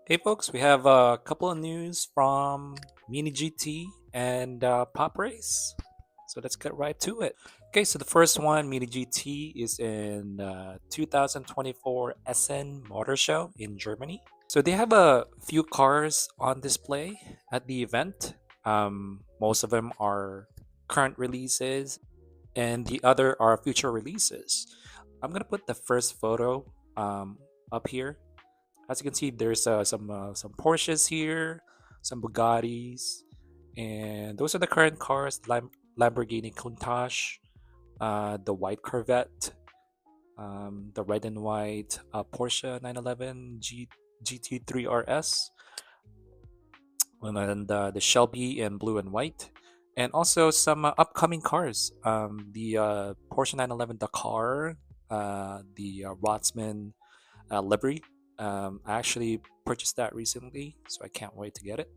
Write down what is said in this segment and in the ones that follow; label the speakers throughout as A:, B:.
A: Hey folks, we have a couple of news from Mini GT and Pop Race. So let's get right to it. Okay, so the first one, Mini GT, is in 2024 Essen Motor Show in Germany. So they have a few cars on display at the event. Most of them are current releases, and the other are future releases. I'm gonna put the first photo up here. As you can see, there's some Porsches here, some Bugattis, and those are the current cars: Lamborghini Countach, the white Corvette, the red and white Porsche 911 GT3 RS, and then the Shelby in blue and white, and also some upcoming cars: the Porsche 911 Dakar, the Rotzman livery. I actually purchased that recently, so I can't wait to get it.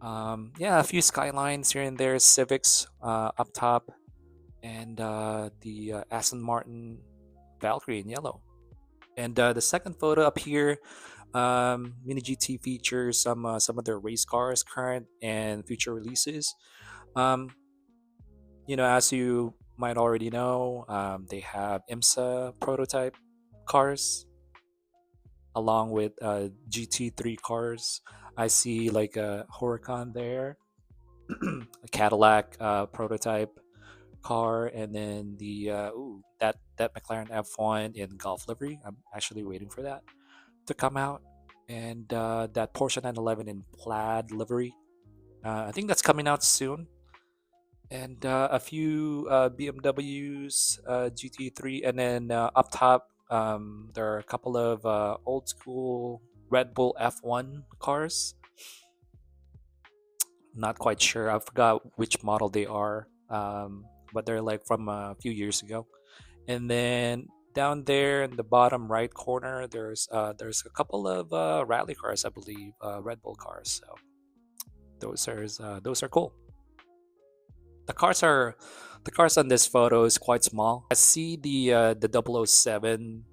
A: Yeah, a few skylines here and there, Civics up top, and the Aston Martin Valkyrie in yellow. And the second photo up here, Mini GT features some of their race cars, current and future releases. Um, as you might already know, they have IMSA prototype cars along with GT3 cars. I see like a Huracan there, a Cadillac prototype car, and then the that McLaren F1 in Golf livery. I'm actually waiting for that to come out, and that Porsche 911 in plaid livery. I think that's coming out soon, and a few BMWs GT3, and then up top there are a couple of old school Red Bull F1 cars. Not quite sure. I forgot which model they are, but they're like from a few years ago. And then down there in the bottom right corner, there's a couple of rally cars, I believe, Red Bull cars. So those are cool. The cars are the cars on this photo is quite small. I see the 007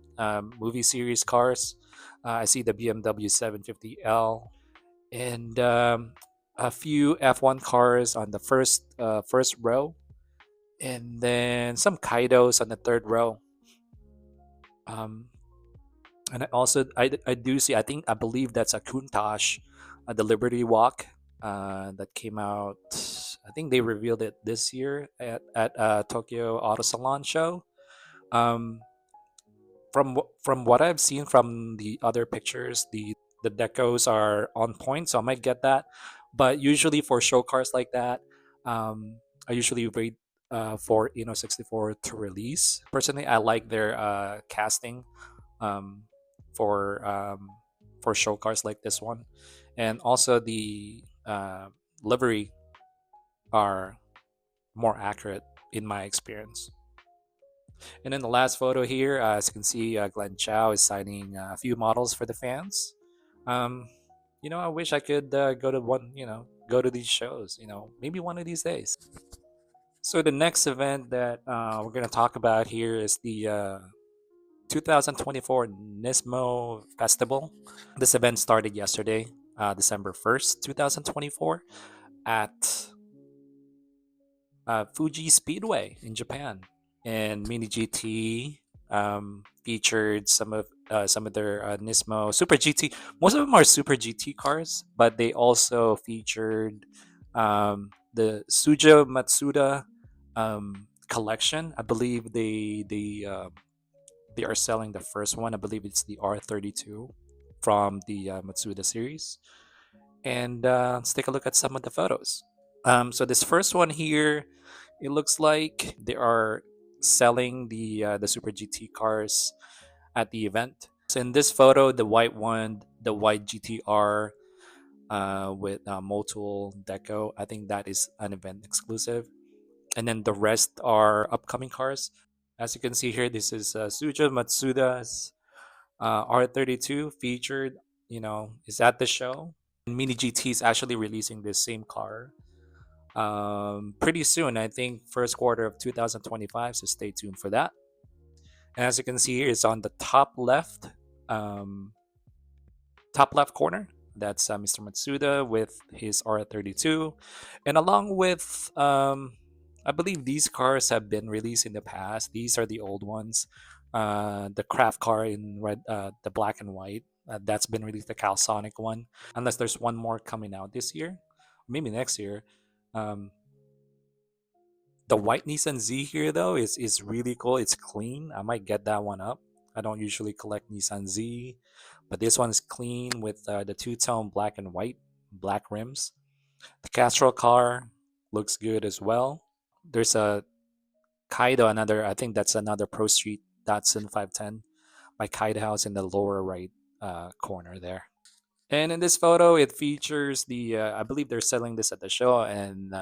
A: movie series cars. I see the BMW 750L and a few F1 cars on the first row, and then some Kaidos on the third row. Um, and I do see, I believe that's a Countach, the Liberty Walk that came out. I think they revealed it this year at Tokyo Auto Salon show. Um, from what I've seen from the other pictures, the decos are on point, so I might get that. But usually for show cars like that, I usually wait for 64 to release. Personally, I like their casting um, for um, for show cars like this one, and also the livery are more accurate in my experience. And then the last photo here, as you can see, Glenn Chow is signing a few models for the fans. Um, I wish I could go to go to these shows. Maybe one of these days. So the next event that we're gonna talk about here is the 2024 Nismo Festival. This event started yesterday, December 1st, 2024, at Fuji Speedway in Japan. And Mini GT featured some of their Nismo Super GT. Most of them are Super GT cars, but they also featured the Suja Matsuda collection. I believe they are selling the first one. I believe it's the R32 from the Matsuda series. And let's take a look at some of the photos. So this first one here, it looks like they are selling the Super GT cars at the event. So in this photo, the white one, the white GTR with Motul Deco, I think that is an event exclusive. And then the rest are upcoming cars. As you can see here, this is Suja Matsuda's R32 featured, is at the show. And Mini GT is actually releasing this same car pretty soon. I think first quarter of 2025. So stay tuned for that. And as you can see here, it's on the top left. Um, top left corner, that's Mr. Matsuda with his R32. And along with, I believe these cars have been released in the past. These are the old ones. The craft car in red, the black and white, that's been released, the Calsonic one. Unless there's one more coming out this year, maybe next year. Um, the white Nissan Z here though is really cool. It's clean. I might get that one up. I don't usually collect Nissan Z, but this one's clean with the two-tone black and white, black rims. The Castrol car looks good as well. There's a Kaido, another, I think that's another Pro Street Datsun 510 by Kaido House in the lower right corner there. And in this photo, it features the, I believe they're selling this at the show, and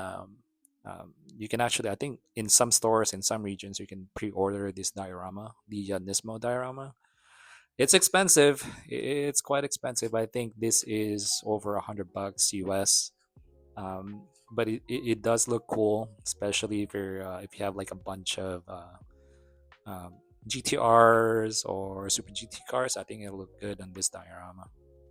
A: you can actually, I think in some stores, in some regions, you can pre-order this diorama, the Nismo diorama. It's expensive. It's quite expensive. I think this is over $100 US. But it does look cool, especially if you have like a bunch of GTRs or Super GT cars. I think it'll look good on this diorama.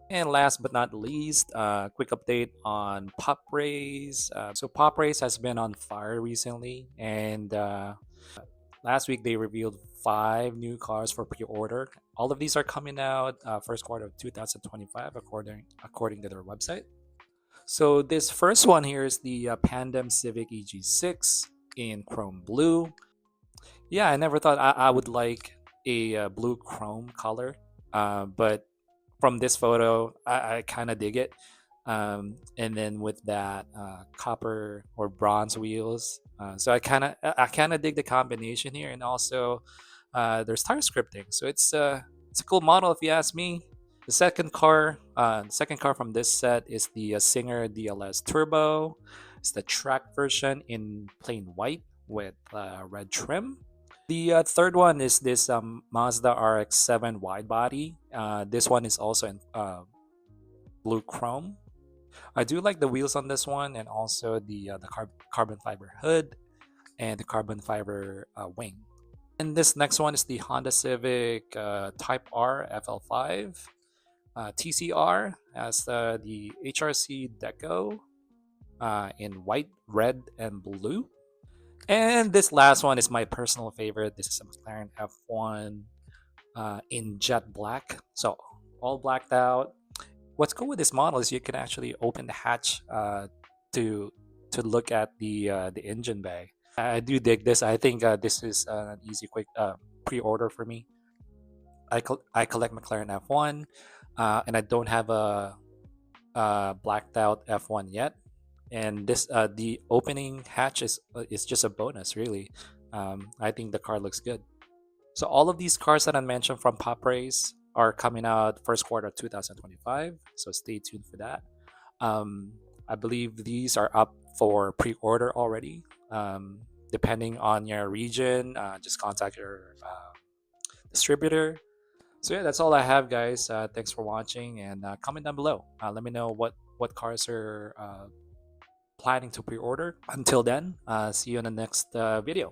A: And last but not least, quick update on Pop Race. So Pop Race has been on fire recently, and last week they revealed 5 new cars for pre-order. All of these are coming out first quarter of 2025, according to their website. So this first one here is the Pandem Civic EG6 in chrome blue. Yeah, I never thought I would like a blue chrome color, but from this photo, I kind of dig it. And then with that copper or bronze wheels, so I kind of dig the combination here, and also there's tire scripting, so it's a cool model if you ask me. The second car from this set is the Singer DLS Turbo. It's the track version in plain white with red trim. The third one is this Mazda RX-7 wide body. This one is also in blue chrome. I do like the wheels on this one, and also the carbon fiber hood and the carbon fiber wing. And this next one is the Honda Civic Type R FL5 TCR as the HRC Deco in white, red, and blue. And this last one is my personal favorite. This is a McLaren F1 in jet black. So all blacked out. What's cool with this model is you can actually open the hatch to look at the engine bay. I do dig this. I think this is an easy, quick pre-order for me. I collect McLaren F1, and I don't have a blacked out F1 yet. And this the opening hatch is just a bonus, really. I think the car looks good. So all of these cars that I mentioned from Pop Race are coming out first quarter 2025. So stay tuned for that. I believe these are up for pre-order already. Depending on your region, just contact your distributor. So yeah, that's all I have, guys. Thanks for watching, and comment down below. Let me know what cars are planning to pre-order. Until then, see you in the next video.